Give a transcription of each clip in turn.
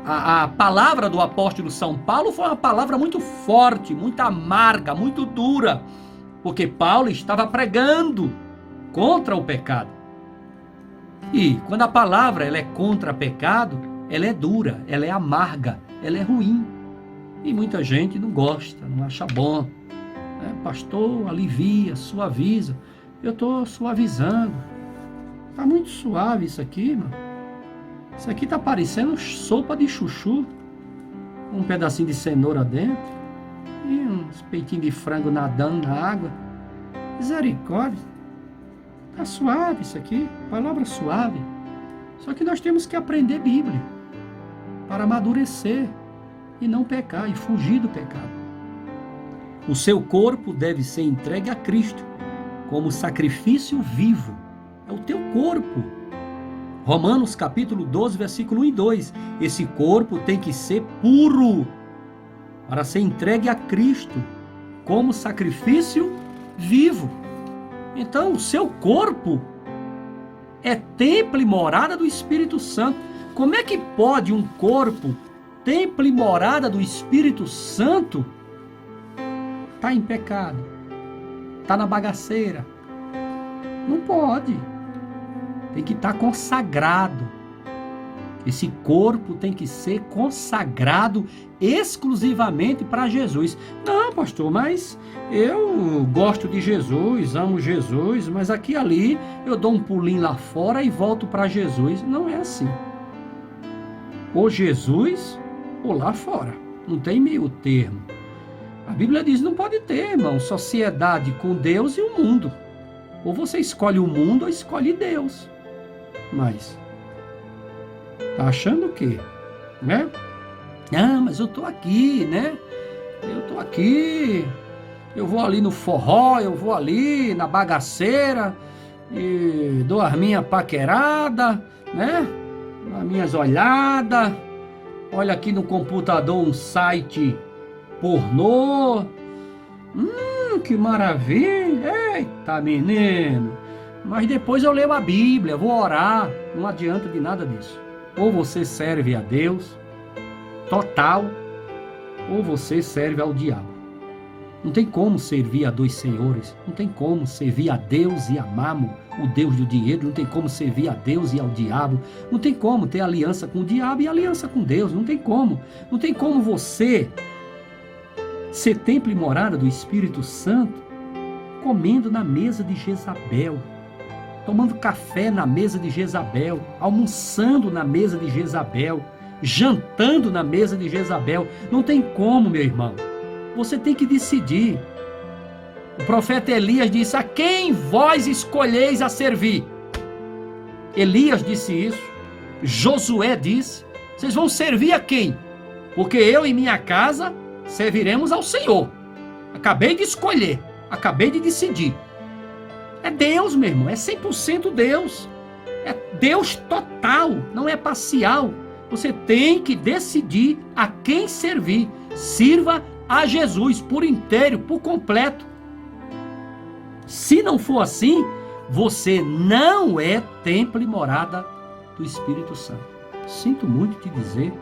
A palavra do apóstolo São Paulo foi uma palavra muito forte, muito amarga, muito dura, porque Paulo estava pregando contra o pecado. E quando a palavra ela é contra o pecado, ela é dura, ela é amarga, ela é ruim. E muita gente não gosta, não acha bom. Pastor, alivia, suaviza. Eu estou suavizando. Está muito suave isso aqui, mano. Isso aqui está parecendo sopa de chuchu. Um pedacinho de cenoura dentro. E uns peitinhos de frango nadando na água. Misericórdia. Está suave isso aqui. Palavra suave. Só que nós temos que aprender Bíblia. Para amadurecer. E não pecar. E fugir do pecado. O seu corpo deve ser entregue a Cristo. Como sacrifício vivo. É o teu corpo. Romanos capítulo 12, versículo 1 e 2. Esse corpo tem que ser puro para ser entregue a Cristo como sacrifício vivo. Então, o seu corpo é templo e morada do Espírito Santo. Como é que pode um corpo, templo e morada do Espírito Santo, estar em pecado? Está na bagaceira? Não pode. Tem que estar consagrado. Esse corpo tem que ser consagrado exclusivamente para Jesus. Não, pastor, mas eu gosto de Jesus, amo Jesus, mas aqui e ali eu dou um pulinho lá fora e volto para Jesus. Não é assim. Ou Jesus ou lá fora. Não tem meio termo. A Bíblia diz que não pode ter, irmão, sociedade com Deus e o mundo. Ou você escolhe o mundo ou escolhe Deus. Mas tá achando o quê? Né? Ah, mas eu tô aqui, né? Eu tô aqui. Eu vou ali no forró, eu vou ali na bagaceira e dou as minhas paqueradas, né? As minhas olhadas. Olha aqui no computador um site pornô. Que maravilha. Eita, menino. Mas depois eu leio a Bíblia, vou orar. Não adianta de nada disso. Ou você serve a Deus total, ou você serve ao diabo. Não tem como servir a dois senhores. Não tem como servir a Deus e a Mamo, o Deus do dinheiro. Não tem como servir a Deus e ao diabo. Não tem como ter aliança com o diabo e aliança com Deus. Não tem como. Não tem como você ser templo e morada do Espírito Santo comendo na mesa de Jezabel, tomando café na mesa de Jezabel, almoçando na mesa de Jezabel, jantando na mesa de Jezabel. Não tem como, meu irmão. Você tem que decidir. O profeta Elias disse: a quem vós escolheis a servir? Elias disse isso. Josué disse: vocês vão servir a quem? Porque eu e minha casa serviremos ao Senhor. Acabei de escolher, acabei de decidir. É Deus, meu irmão, é 100% Deus. É Deus total, não é parcial. Você tem que decidir a quem servir. Sirva a Jesus por inteiro, por completo. Se não for assim, você não é templo e morada do Espírito Santo. Sinto muito te dizer,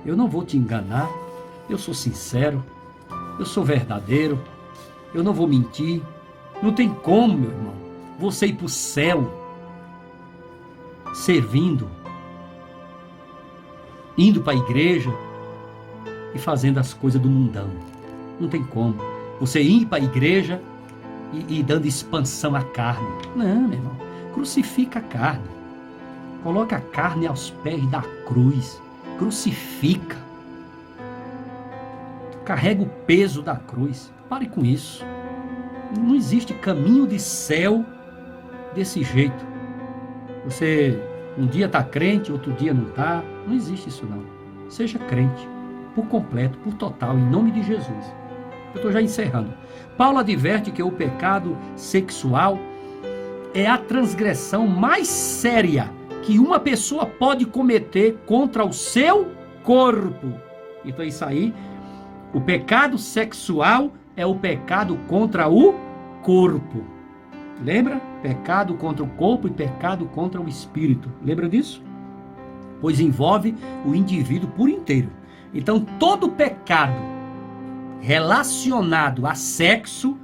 eu não vou te enganar, eu sou sincero, eu sou verdadeiro, eu não vou mentir. Não tem como, meu irmão, você ir para o céu servindo, indo para a igreja e fazendo as coisas do mundão. Não tem como. Você ir para a igreja e dando expansão à carne. Não, meu irmão. Crucifica a carne. Coloca a carne aos pés da cruz. Crucifica. Carrega o peso da cruz. Pare com isso. Não existe caminho de céu desse jeito. Você um dia está crente, outro dia não está. Não existe isso não. Seja crente. Por completo, por total, em nome de Jesus. Eu estou já encerrando. Paulo adverte que o pecado sexual é a transgressão mais séria que uma pessoa pode cometer contra o seu corpo. Então isso aí, o pecado sexual é o pecado contra o corpo. Lembra? Pecado contra o corpo e pecado contra o espírito. Lembra disso? pois envolve o indivíduo por inteiro. Então, todo pecado relacionado a sexo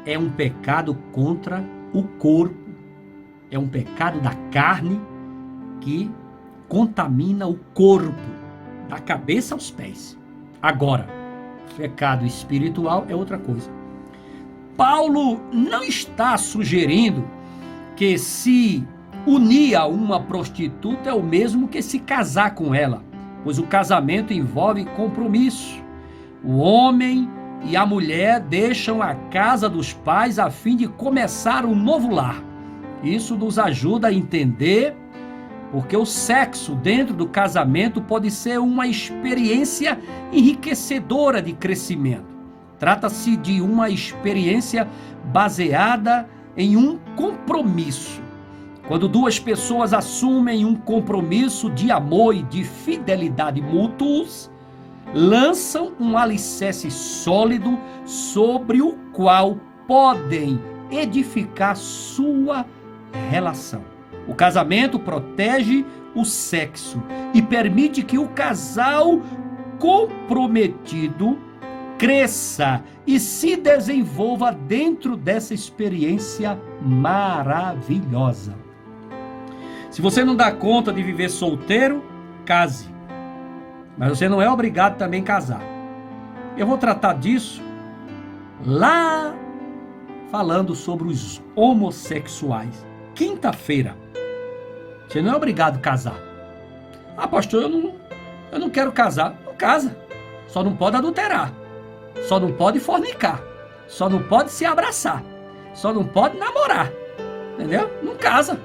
é um pecado contra o corpo, é um pecado da carne que contamina o corpo, da cabeça aos pés. Agora, pecado espiritual é outra coisa. Paulo não está sugerindo que se unir a uma prostituta é o mesmo que se casar com ela, pois o casamento envolve compromisso. O homem e a mulher deixam a casa dos pais a fim de começar um novo lar. Isso nos ajuda a entender porque o sexo dentro do casamento pode ser uma experiência enriquecedora de crescimento. Trata-se de uma experiência baseada em um compromisso. Quando duas pessoas assumem um compromisso de amor e de fidelidade mútuos, lançam um alicerce sólido sobre o qual podem edificar sua relação. O casamento protege o sexo e permite que o casal comprometido cresça e se desenvolva dentro dessa experiência maravilhosa. Se você não dá conta de viver solteiro, case. Mas você não é obrigado também a casar. Eu vou tratar disso lá falando sobre os homossexuais. Quinta-feira. Você não é obrigado a casar. Ah, pastor, eu não quero casar. Não casa. Só não pode adulterar. Só não pode fornicar. Só não pode se abraçar. Só não pode namorar. Entendeu? Não casa.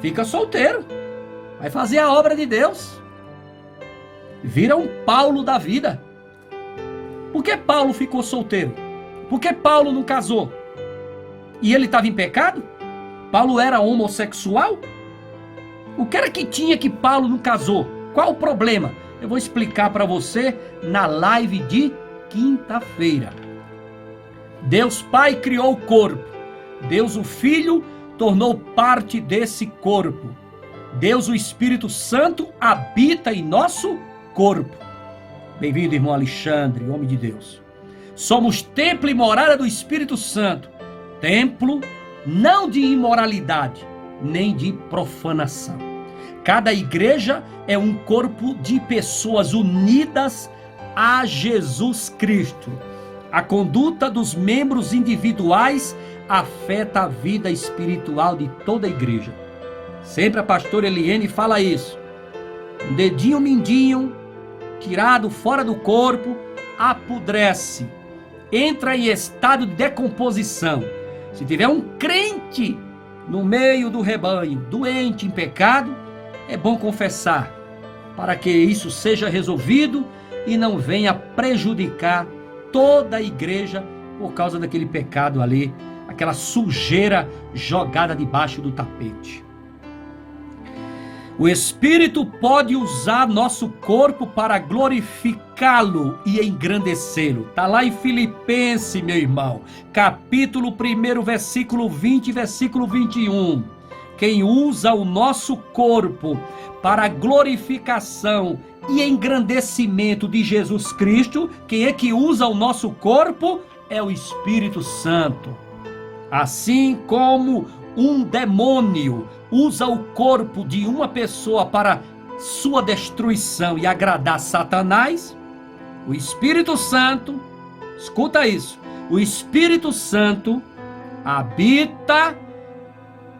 Fica solteiro. Vai fazer a obra de Deus. Vira um Paulo da vida. Por que Paulo ficou solteiro? Por que Paulo não casou? E ele estava em pecado? Paulo era homossexual? O que era que tinha que Paulo não casou? Qual o problema? Eu vou explicar para você na live de quinta-feira. Deus Pai criou o corpo. Deus o Filho tornou parte desse corpo. Deus o Espírito Santo habita em nosso corpo. Bem-vindo, irmão Alexandre, homem de Deus. Somos templo e morada do Espírito Santo. Templo não de imoralidade, nem de profanação. Cada igreja é um corpo de pessoas unidas a Jesus Cristo. A conduta dos membros individuais afeta a vida espiritual de toda a igreja. Sempre a pastora Eliene fala isso. Um dedinho mindinho, tirado fora do corpo, apodrece. Entra em estado de decomposição. Se tiver um crente no meio do rebanho, doente em pecado, é bom confessar, para que isso seja resolvido e não venha prejudicar toda a igreja por causa daquele pecado ali, aquela sujeira jogada debaixo do tapete. O Espírito pode usar nosso corpo para glorificá-lo e engrandecê-lo. Está lá em Filipenses, meu irmão, capítulo 1, versículo 20 e versículo 21. Quem usa o nosso corpo para a glorificação e engrandecimento de Jesus Cristo, quem é que usa o nosso corpo? É o Espírito Santo. Assim como um demônio usa o corpo de uma pessoa para sua destruição e agradar Satanás, o Espírito Santo, escuta isso, o Espírito Santo habita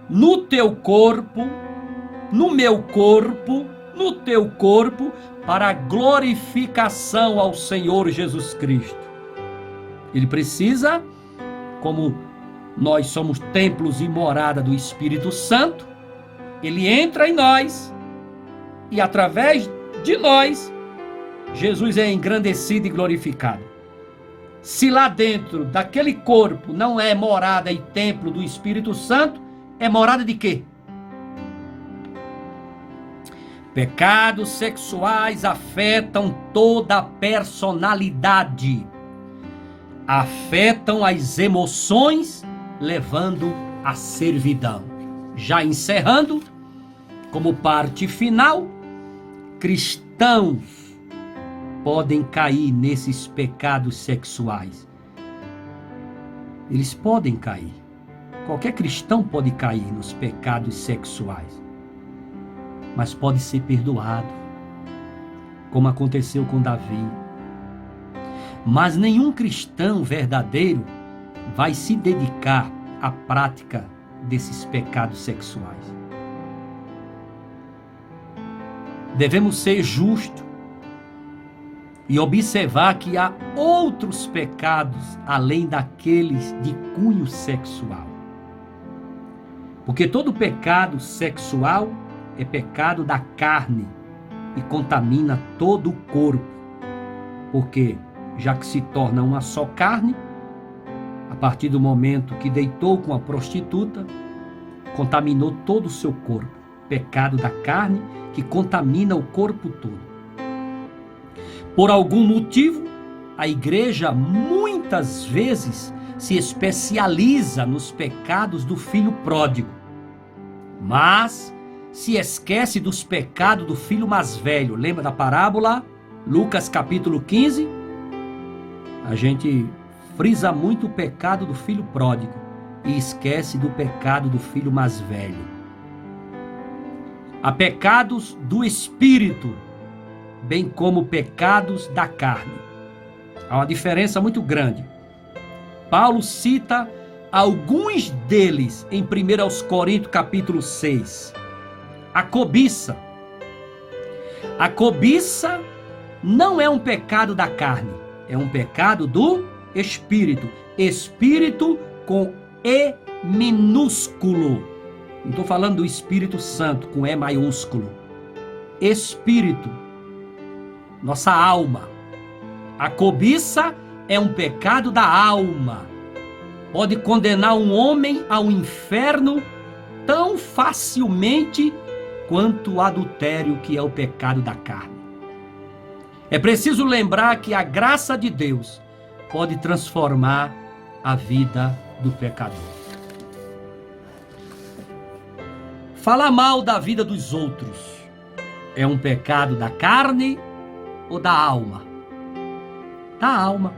no teu corpo, no meu corpo, no teu corpo, para a glorificação ao Senhor Jesus Cristo. Ele precisa, como nós somos templos e morada do Espírito Santo, ele entra em nós e através de nós, Jesus é engrandecido e glorificado. Se lá dentro daquele corpo não é morada e templo do Espírito Santo, é morada de quê? Pecados sexuais afetam toda a personalidade, afetam as emoções, levando à servidão. Já encerrando, como parte final, cristãos podem cair nesses pecados sexuais. Eles podem cair. Qualquer cristão pode cair nos pecados sexuais. Mas pode ser perdoado, como aconteceu com Davi. Mas nenhum cristão verdadeiro vai se dedicar à prática desses pecados sexuais. Devemos ser justos e observar que há outros pecados além daqueles de cunho sexual. Porque todo pecado sexual é pecado da carne e contamina todo o corpo. Porque, já que se torna uma só carne, a partir do momento que deitou com a prostituta, contaminou todo o seu corpo. Pecado da carne que contamina o corpo todo. Por algum motivo, a igreja muitas vezes se especializa nos pecados do filho pródigo, mas se esquece dos pecados do filho mais velho. Lembra da parábola? Lucas capítulo 15? A gente frisa muito o pecado do filho pródigo e esquece do pecado do filho mais velho. Há pecados do espírito, bem como pecados da carne. Há uma diferença muito grande. Paulo cita alguns deles em 1 Coríntios capítulo 6. A cobiça. A cobiça não é um pecado da carne, é um pecado do espírito. Espírito com E minúsculo. Não estou falando do Espírito Santo com E maiúsculo. Espírito. Nossa alma. A cobiça é um pecado da alma. Pode condenar um homem ao inferno tão facilmente quanto o adultério, que é o pecado da carne. É preciso lembrar que a graça de Deus pode transformar a vida do pecador. Falar mal da vida dos outros é um pecado da carne ou da alma? Da alma.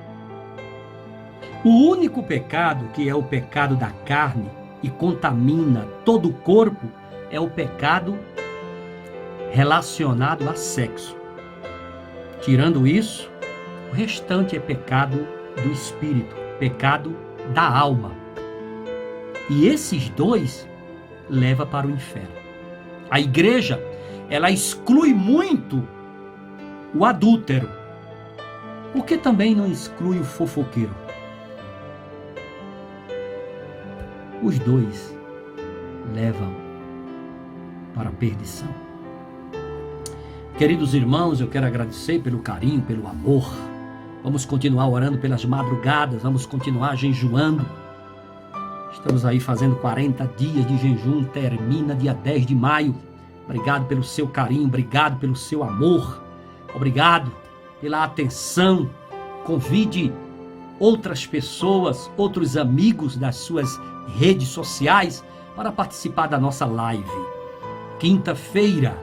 O único pecado que é o pecado da carne e contamina todo o corpo é o pecado relacionado a sexo. Tirando isso, o restante é pecado do espírito, pecado da alma. E esses dois leva para o inferno. A igreja, ela exclui muito o adúltero. Por que também não exclui o fofoqueiro? Os dois levam para a perdição. Queridos irmãos, eu quero agradecer pelo carinho, pelo amor. Vamos continuar orando pelas madrugadas, vamos continuar jejuando. Estamos aí fazendo 40 dias de jejum, termina dia 10 de maio. Obrigado pelo seu carinho, obrigado pelo seu amor, obrigado pela atenção. Convide outras pessoas, outros amigos das suas redes sociais para participar da nossa live. Quinta-feira,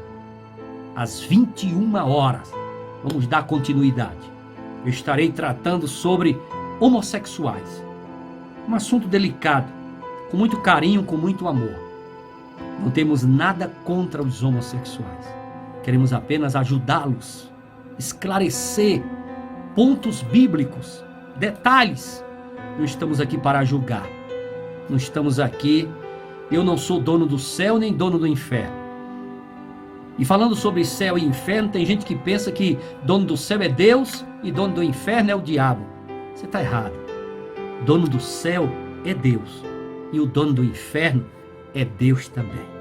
às 21 horas, vamos dar continuidade. Eu estarei tratando sobre homossexuais. Um assunto delicado, com muito carinho, com muito amor. Não temos nada contra os homossexuais. Queremos apenas ajudá-los, esclarecer pontos bíblicos, detalhes. Não estamos aqui para julgar. Não estamos aqui, eu não sou dono do céu nem dono do inferno. E falando sobre céu e inferno, tem gente que pensa que dono do céu é Deus e dono do inferno é o diabo. Você está errado. Dono do céu é Deus e o dono do inferno é Deus também.